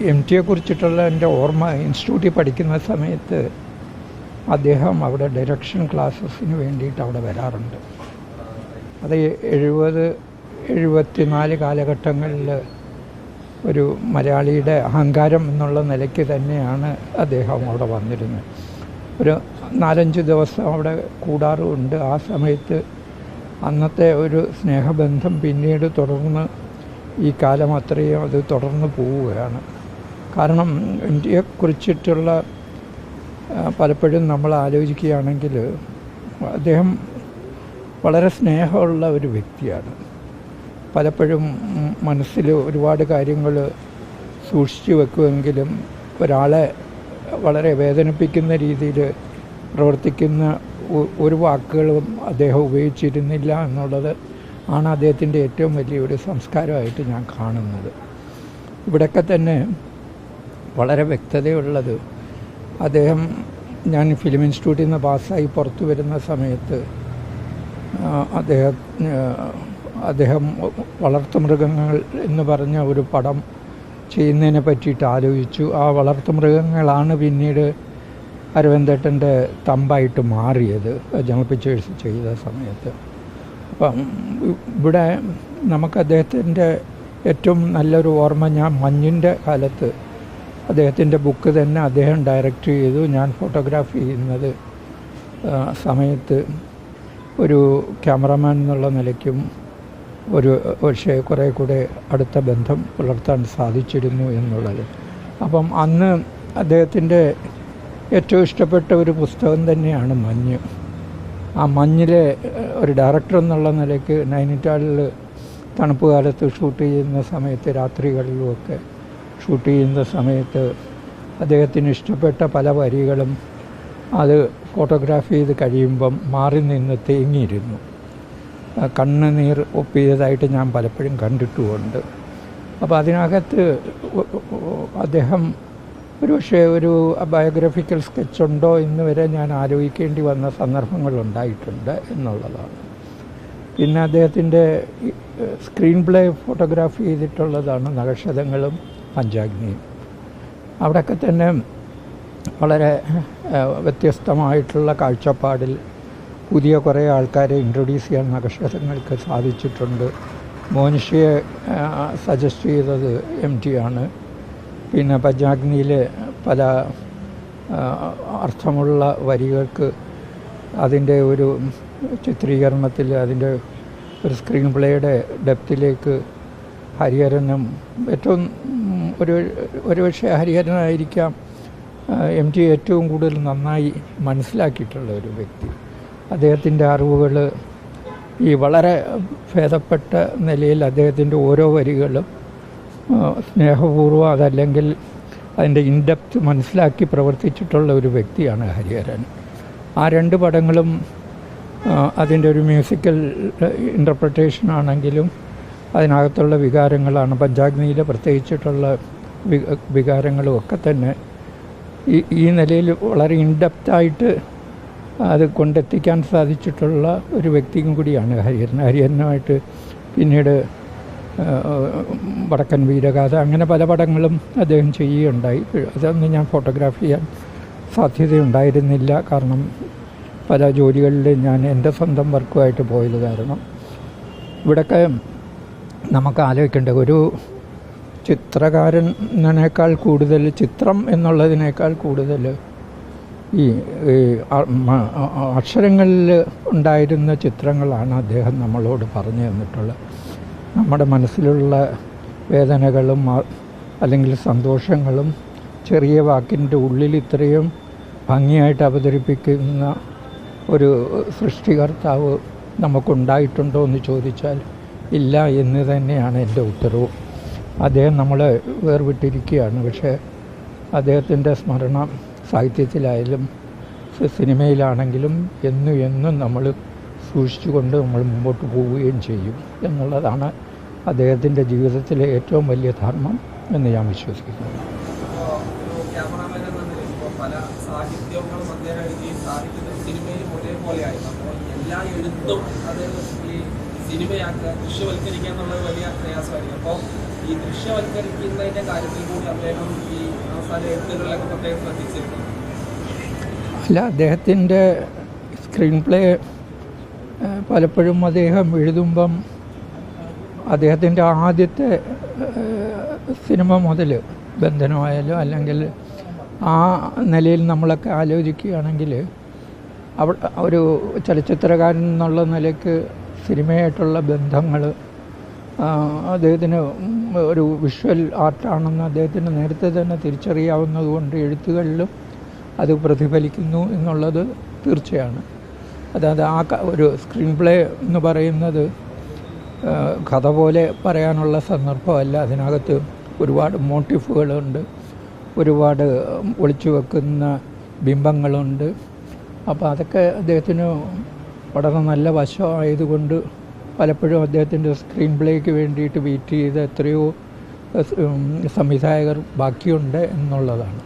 M ടിയെക്കുറിച്ചിട്ടുള്ള എൻ്റെ ഓർമ്മ, ഇൻസ്റ്റിറ്റ്യൂട്ടിൽ പഠിക്കുന്ന സമയത്ത് അദ്ദേഹം അവിടെ ഡയറക്ഷൻ ക്ലാസ്സസിന് വേണ്ടിയിട്ട് അവിടെ വരാറുണ്ട്. അത് 70-74 കാലഘട്ടങ്ങളിൽ ഒരു മലയാളിയുടെ അഹങ്കാരം എന്നുള്ള നിലയ്ക്ക് തന്നെയാണ് അദ്ദേഹം അവിടെ വന്നിരുന്നത്. ഒരു 4-5 ദിവസം അവിടെ കൂടാറുമുണ്ട്. ആ സമയത്ത് അന്നത്തെ ഒരു സ്നേഹബന്ധം പിന്നീട് തുടർന്ന് ഈ കാലം അത്രയും അത് തുടർന്ന് പോവുകയാണ്. കാരണം ഇന്ത്യയെക്കുറിച്ചിട്ടുള്ള പലപ്പോഴും നമ്മൾ ആലോചിക്കുകയാണെങ്കിൽ അദ്ദേഹം വളരെ സ്നേഹമുള്ള ഒരു വ്യക്തിയാണ്. പലപ്പോഴും മനസ്സിൽ ഒരുപാട് കാര്യങ്ങൾ സൂക്ഷിച്ചു വെക്കുമെങ്കിലും ഒരാളെ വളരെ വേദനിപ്പിക്കുന്ന രീതിയിൽ പ്രവർത്തിക്കുന്ന ഒരു വാക്കുകളും അദ്ദേഹം ഉപയോഗിച്ചിരുന്നില്ല എന്നുള്ളത് ആണ് അദ്ദേഹത്തിൻ്റെ ഏറ്റവും വലിയൊരു സംസ്കാരമായിട്ട് ഞാൻ കാണുന്നത്. ഇവിടെയൊക്കെ തന്നെ വളരെ വ്യക്തതയുള്ളത്, ഞാൻ ഫിലിം ഇൻസ്റ്റിറ്റ്യൂട്ടിൽ നിന്ന് പാസ്സായി പുറത്തു വരുന്ന സമയത്ത് അദ്ദേഹം വളർത്തുമൃഗങ്ങൾ എന്ന് പറഞ്ഞ ഒരു പടം ചെയ്യുന്നതിനെ പറ്റിയിട്ട് ആലോചിച്ചു. ആ വളർത്തുമൃഗങ്ങളാണ് പിന്നീട് അരവിന്ദേട്ടൻ്റെ തമ്പായിട്ട് മാറിയത് ജനറൽ പിക്ചേഴ്സ് ചെയ്ത സമയത്ത്. അപ്പം ഇവിടെ നമുക്ക് അദ്ദേഹത്തിൻ്റെ ഏറ്റവും നല്ലൊരു ഓർമ്മ, ഞാൻ മഞ്ഞിൻ്റെ കാലത്ത് അദ്ദേഹത്തിൻ്റെ ബുക്ക് തന്നെ അദ്ദേഹം ഡയറക്റ്റ് ചെയ്തു. ഞാൻ ഫോട്ടോഗ്രാഫി ചെയ്യുന്നത് സമയത്ത് ഒരു ക്യാമറമാൻ എന്നുള്ള നിലയ്ക്കും പക്ഷേ കുറേ കൂടെ അടുത്ത ബന്ധം പുലർത്താൻ സാധിച്ചിരുന്നു എന്നുള്ളത്. അപ്പം അന്ന് അദ്ദേഹത്തിൻ്റെ ഏറ്റവും ഇഷ്ടപ്പെട്ട ഒരു പുസ്തകം തന്നെയാണ് മഞ്ഞ്. ആ മഞ്ഞിലെ ഒരു ഡയറക്ടർ എന്നുള്ള നിലയ്ക്ക് നൈനിറ്റാളിൽ തണുപ്പ് കാലത്ത് ഷൂട്ട് ചെയ്യുന്ന സമയത്ത്, രാത്രികളിലുമൊക്കെ ഷൂട്ട് ചെയ്യുന്ന സമയത്ത് അദ്ദേഹത്തിന് ഇഷ്ടപ്പെട്ട പല വരികളും അത് ഫോട്ടോഗ്രാഫി ചെയ്ത് കഴിയുമ്പം മാറി നിന്ന് തേങ്ങിയിരുന്നു. കണ്ണുനീർ ഒപ്പിയതായിട്ട് ഞാൻ പലപ്പോഴും കണ്ടിട്ടുമുണ്ട്. അപ്പോൾ അതിനകത്ത് അദ്ദേഹം ഒരുപക്ഷെ ഒരു ബയോഗ്രഫിക്കൽ സ്കെച്ചുണ്ടോ എന്ന് വരെ ഞാൻ ആലോചിക്കേണ്ടി വന്ന സന്ദർഭങ്ങളുണ്ടായിട്ടുണ്ട് എന്നുള്ളതാണ്. പിന്നെ അദ്ദേഹത്തിൻ്റെ സ്ക്രീൻ പ്ലേ ഫോട്ടോഗ്രാഫി ചെയ്തിട്ടുള്ളതാണ് നഖക്ഷതങ്ങളും പഞ്ചാഗ്നിയും. അവിടെയൊക്കെ തന്നെ വളരെ വ്യത്യസ്തമായിട്ടുള്ള കാഴ്ചപ്പാടിൽ പുതിയ കുറേ ആൾക്കാരെ ഇൻട്രൊഡ്യൂസ് ചെയ്യാൻ നഖക്ഷതങ്ങൾക്ക് സാധിച്ചിട്ടുണ്ട്. മോനിഷിയെ സജസ്റ്റ് ചെയ്തത് MT ആണ്. പിന്നെ പഞ്ചാഗ്നിയിൽ പല അർത്ഥമുള്ള വരികൾക്ക് അതിൻ്റെ ഒരു ചിത്രീകരണത്തിൽ അതിൻ്റെ ഒരു സ്ക്രീൻ പ്ലേയുടെ ഡെപ്തിലേക്ക് ഹരിഹരനും ഏറ്റവും ഒരുപക്ഷെ ഹരിഹരനായിരിക്കാം MT ഏറ്റവും കൂടുതൽ നന്നായി മനസ്സിലാക്കിയിട്ടുള്ള ഒരു വ്യക്തി. അദ്ദേഹത്തിൻ്റെ അറിവുകൾ ഈ വളരെ ഭേദപ്പെട്ട നിലയിൽ അദ്ദേഹത്തിൻ്റെ ഓരോ വരികളും സ്നേഹപൂർവ്വം അതല്ലെങ്കിൽ അതിൻ്റെ ഇൻഡെപ്ത് മനസ്സിലാക്കി പ്രവർത്തിച്ചിട്ടുള്ള ഒരു വ്യക്തിയാണ് ഹരിഹരൻ. ആ 2 പടങ്ങളും അതിൻ്റെ ഒരു മ്യൂസിക്കൽ ഇൻ്റർപ്രിട്ടേഷനാണെങ്കിലും അതിനകത്തുള്ള വികാരങ്ങളാണ്, പഞ്ചാഗ്നിയിൽ പ്രത്യേകിച്ചിട്ടുള്ള വികാരങ്ങളും ഒക്കെ തന്നെ ഈ നിലയിൽ വളരെ ഇൻഡെപ്തായിട്ട് അത് കൊണ്ടെത്തിക്കാൻ സാധിച്ചിട്ടുള്ള ഒരു വ്യക്തിയും കൂടിയാണ് ഹരിഹരൻ. ഹരിഹരനുമായിട്ട് പിന്നീട് വടക്കൻ വീരഗാഥ അങ്ങനെ പല പടങ്ങളും അദ്ദേഹം ചെയ്യുകയുണ്ടായി. അതൊന്നും ഞാൻ ഫോട്ടോഗ്രാഫി ചെയ്യാൻ സാധ്യതയുണ്ടായിരുന്നില്ല. കാരണം പല ജോലികളിൽ ഞാൻ എൻ്റെ സ്വന്തം വർക്കുമായിട്ട് പോയത് കാരണം. ഇവിടെയൊക്കെ നമുക്ക് ആലോചിക്കേണ്ട ഒരു ചിത്രകാരനേക്കാൾ കൂടുതൽ, ചിത്രം എന്നുള്ളതിനേക്കാൾ കൂടുതൽ ഈ അക്ഷരങ്ങളിൽ ഉണ്ടായിരുന്ന ചിത്രങ്ങളാണ് അദ്ദേഹം നമ്മളോട് പറഞ്ഞു തന്നിട്ടുള്ളത്. നമ്മുടെ മനസ്സിലുള്ള വേദനകളും അല്ലെങ്കിൽ സന്തോഷങ്ങളും ചെറിയ വാക്കിൻ്റെ ഉള്ളിൽ ഇത്രയും ഭംഗിയായിട്ട് അവതരിപ്പിക്കുന്ന ഒരു സൃഷ്ടികർത്താവ് നമുക്കുണ്ടായിട്ടുണ്ടോ എന്ന് ചോദിച്ചാൽ ഇല്ല എന്ന് തന്നെയാണ് എൻ്റെ ഉത്തരവ്. അദ്ദേഹം നമ്മളെ വേർവിട്ടിരിക്കുകയാണ്. പക്ഷേ അദ്ദേഹത്തിൻ്റെ സ്മരണ സാഹിത്യത്തിലായാലും സിനിമയിലാണെങ്കിലും എന്നും നമ്മൾ സൂക്ഷിച്ചുകൊണ്ട് നമ്മൾ മുമ്പോട്ട് പോവുകയും ചെയ്യും എന്നുള്ളതാണ് അദ്ദേഹത്തിൻ്റെ ജീവിതത്തിലെ ഏറ്റവും വലിയ ധർമ്മം എന്ന് ഞാൻ വിശ്വസിക്കുന്നു. പല സാഹിത്യങ്ങളും അദ്ദേഹം എഴുതുകയും സാഹിത്യത്തിൽ സിനിമയും ഒരേപോലെയായി എല്ലാ എഴുത്തും അത് ഈ സിനിമയാക്കുക, ദൃശ്യവൽക്കരിക്കുക എന്നുള്ളത് വലിയ പ്രയാസമായിരിക്കും. അപ്പോൾ ഈ ദൃശ്യവൽക്കരിക്കുന്നതിന്റെ കാര്യത്തിൽ കൂടി അദ്ദേഹം ഈ അവസാന എഴുത്തുകളിലൊക്കെ പ്രത്യേകം ശ്രദ്ധിച്ചിരുന്നു. അല്ല, അദ്ദേഹത്തിൻ്റെ സ്ക്രീൻ പ്ലേ പലപ്പോഴും അദ്ദേഹം എഴുതുമ്പം അദ്ദേഹത്തിൻ്റെ ആദ്യത്തെ സിനിമ മുതൽ ബന്ധനമായാലും അല്ലെങ്കിൽ ആ നിലയിൽ നമ്മളൊക്കെ ആലോചിക്കുകയാണെങ്കിൽ ഒരു ചലച്ചിത്രകാരൻ എന്നുള്ള നിലയ്ക്ക് സിനിമയായിട്ടുള്ള ബന്ധങ്ങൾ അദ്ദേഹത്തിന് ഒരു വിഷ്വൽ ആർട്ടാണെന്ന് അദ്ദേഹത്തിന് നേരത്തെ തന്നെ തിരിച്ചറിയാവുന്നതുകൊണ്ട് എഴുത്തുകളിലും അത് പ്രതിഫലിക്കുന്നു എന്നുള്ളത് തീർച്ചയാണ്. അതായത് ഒരു സ്ക്രീൻ പ്ലേ എന്ന് പറയുന്നത് കഥ പോലെ പറയാനുള്ള സന്ദർഭമല്ല. അതിനകത്ത് ഒരുപാട് മോട്ടീഫുകളുണ്ട്, ഒരുപാട് ഒളിച്ചു വെക്കുന്ന ബിംബങ്ങളുണ്ട്. അപ്പോൾ അതൊക്കെ അദ്ദേഹത്തിന് വളരെ നല്ല വശമായതുകൊണ്ട് പലപ്പോഴും അദ്ദേഹത്തിൻ്റെ സ്ക്രീൻ പ്ലേക്ക് വേണ്ടിയിട്ട് വെയിറ്റ് ചെയ്ത എത്രയോ സംവിധായകർ ബാക്കിയുണ്ട് എന്നുള്ളതാണ്.